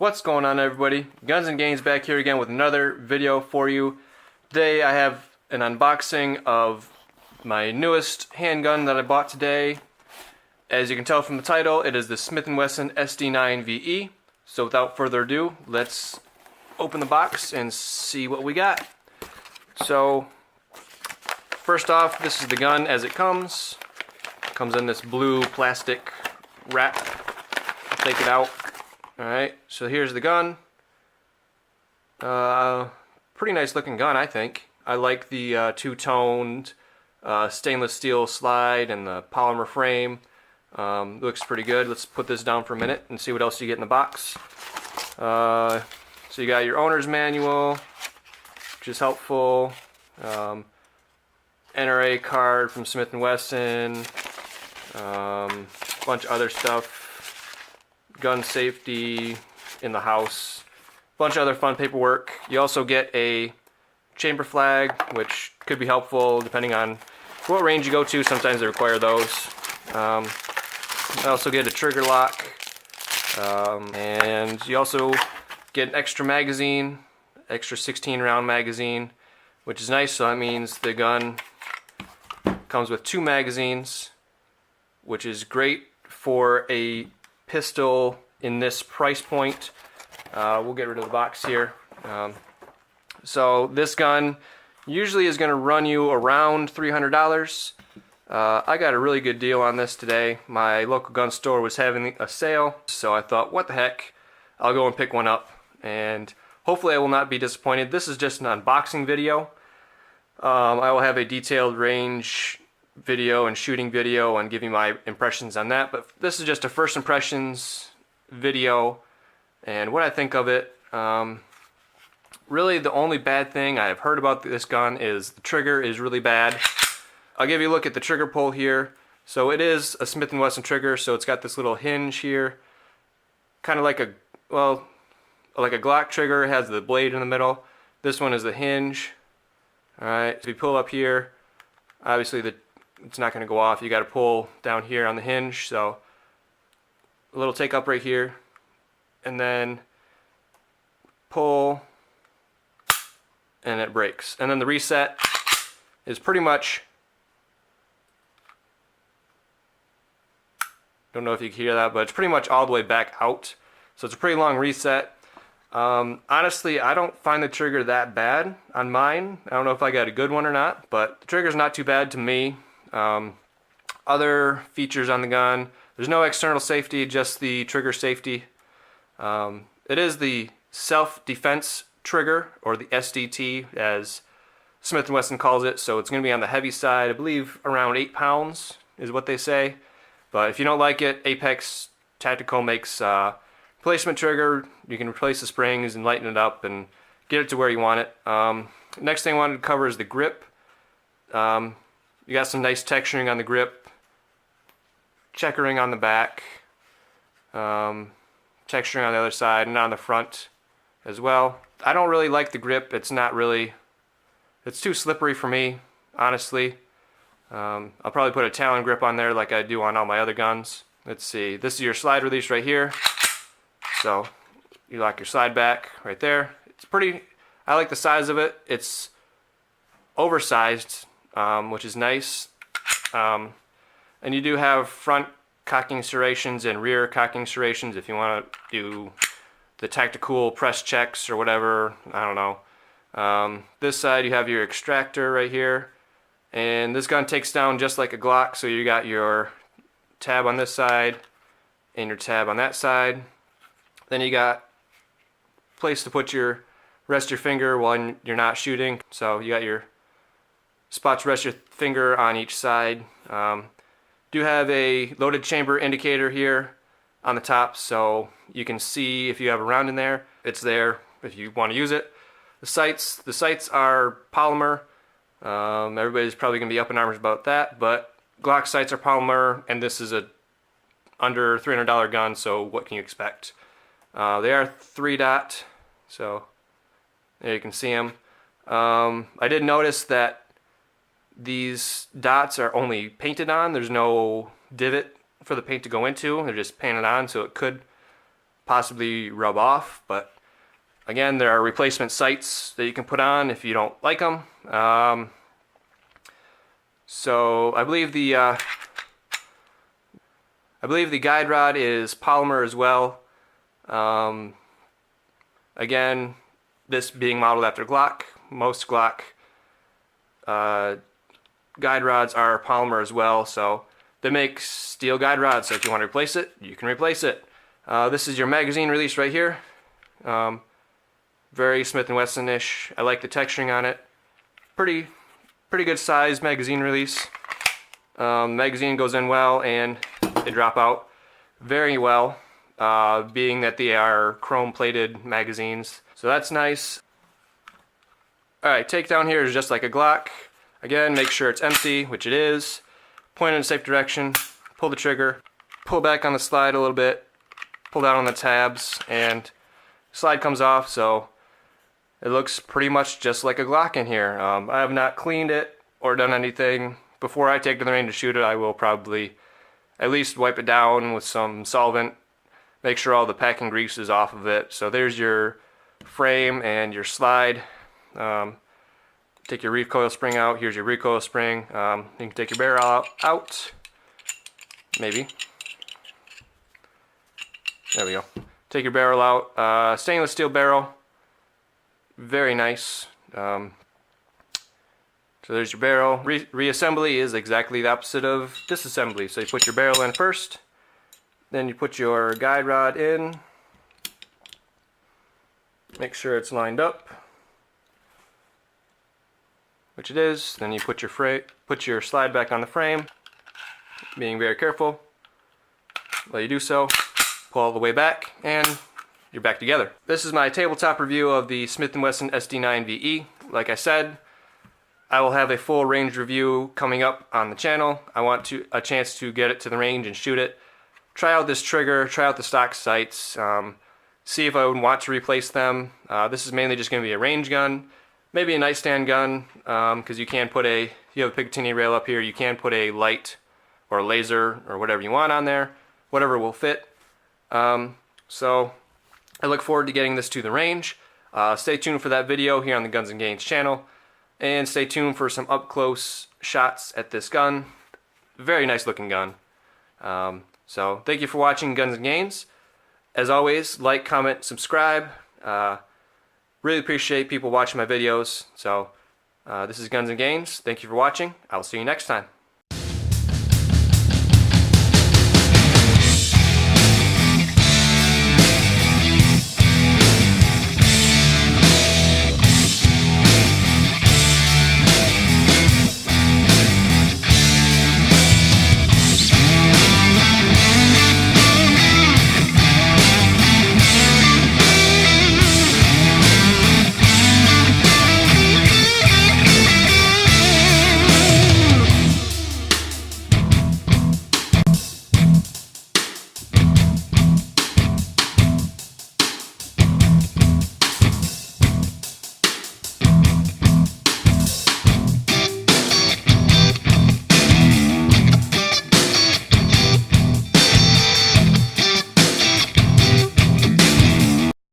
What's going on, everybody? Guns and Games back here again with another video for you. Today I have an unboxing of my newest handgun that I bought today. As you can tell from the title, it is the Smith & Wesson SD9VE. So without further ado, let's open the box and see what we got. So first off, this is the gun as it comes. It comes in this blue plastic wrap. I'll take it out. Alright, so here's the gun. Pretty nice looking gun, I think. I like the two-toned stainless steel slide and the polymer frame. Looks pretty good. Let's put this down for a minute and see what else you get in the box. So you got your owner's manual, which is helpful. NRA card from Smith & Wesson. Bunch of other stuff. Gun safety in the house, bunch of other fun paperwork. You also get a chamber flag, which could be helpful depending on what range you go to. Sometimes they require those. I also get a trigger lock, and you also get an extra magazine, extra 16 round magazine, which is nice. So that means the gun comes with 2 magazines, which is great for a pistol in this price point. We'll get rid of the box here. So this gun usually is going to run you around $300. I got a really good deal on this today. My local gun store was having a sale, so I thought, what the heck, I'll go and pick one up, and hopefully I will not be disappointed. This is just an unboxing video. I will have a detailed range video and shooting video and give you my impressions on that, but this is just a first impressions video and what I think of it. Really the only bad thing I have heard about this gun is the trigger is really bad. I'll give you a look at the trigger pull here. So it is a Smith & Wesson trigger, so it's got this little hinge here, kind of like a, well, like a Glock trigger. It has the blade in the middle. This one is the hinge. Alright, so if you pull up here, obviously it's not going to go off. You got to pull down here on the hinge, so a little take up right here, and then pull, and it breaks. And then the reset is pretty much, don't know if you can hear that, but it's pretty much all the way back out. So it's a pretty long reset. Honestly, I don't find the trigger that bad on mine. I don't know if I got a good one or not, but the trigger's not too bad to me. Other features on the gun, there's no external safety, just the trigger safety. It is the self-defense trigger, or the SDT as Smith & Wesson calls it, so it's going to be on the heavy side. I believe around 8 pounds is what they say, but if you don't like it, Apex Tactical makes replacement trigger. You can replace the springs and lighten it up and get it to where you want it. Next thing I wanted to cover is the grip. You got some nice texturing on the grip, checkering on the back, texturing on the other side and on the front as well. I don't really like the grip. It's too slippery for me, honestly. I'll probably put a Talon grip on there like I do on all my other guns. Let's see, this is your slide release right here. So you lock your slide back right there. It's pretty, I like the size of it. It's oversized, which is nice. And you do have front cocking serrations and rear cocking serrations if you want to do the tactical press checks or whatever. I don't know. This side you have your extractor right here, and this gun takes down just like a Glock. So you got your tab on this side and your tab on that side. Then you got place to put rest your finger while you're not shooting. So you got your spot to rest your finger on each side. Do have a loaded chamber indicator here on the top, so you can see if you have a round in there. It's there if you want to use it. The sights are polymer. Everybody's probably gonna be up in arms about that, but Glock sights are polymer, and this is a under $300 gun, so what can you expect? They are 3-dot, so there you can see them. I did notice that these dots are only painted on. There's no divot for the paint to go into. They're just painted on, so it could possibly rub off, but again, there are replacement sights that you can put on if you don't like them. So I believe the guide rod is polymer as well. Again, this being modeled after Glock, most Glock guide rods are polymer as well, so they make steel guide rods, so if you want to replace it, you can replace it. This is your magazine release right here. Very Smith & Wesson-ish. I like the texturing on it. Pretty good size magazine release. Magazine goes in well and they drop out very well, being that they are chrome plated magazines. So that's nice. Alright, takedown here is just like a Glock. Again, make sure it's empty, which it is. Point in a safe direction, pull the trigger, pull back on the slide a little bit, pull down on the tabs, and slide comes off, so it looks pretty much just like a Glock in here. I have not cleaned it or done anything. Before I take it to the range to shoot it, I will probably at least wipe it down with some solvent, make sure all the packing grease is off of it. So there's your frame and your slide. Take your recoil spring out. Here's your recoil spring. You can take your barrel out. Maybe. There we go. Take your barrel out. Stainless steel barrel. Very nice. So there's your barrel. Reassembly is exactly the opposite of disassembly. So you put your barrel in first. Then you put your guide rod in. Make sure it's lined up, which it is. Then you put your slide back on the frame, being very careful while you do so. Pull all the way back, and you're back together. This is my tabletop review of the Smith & Wesson SD9VE. Like I said, I will have a full range review coming up on the channel. I want a chance to get it to the range and shoot it. Try out this trigger, try out the stock sights, see if I would want to replace them. This is mainly just going to be a range gun. Maybe a nightstand gun, because you have a Picatinny rail up here, you can put a light or a laser or whatever you want on there, whatever will fit. So I look forward to getting this to the range. Stay tuned for that video here on the Guns & Gains channel, and stay tuned for some up-close shots at this gun. Very nice looking gun. So thank you for watching Guns & Gains. As always, like, comment, subscribe. Really appreciate people watching my videos. So this is Guns & Gains. Thank you for watching. I'll see you next time.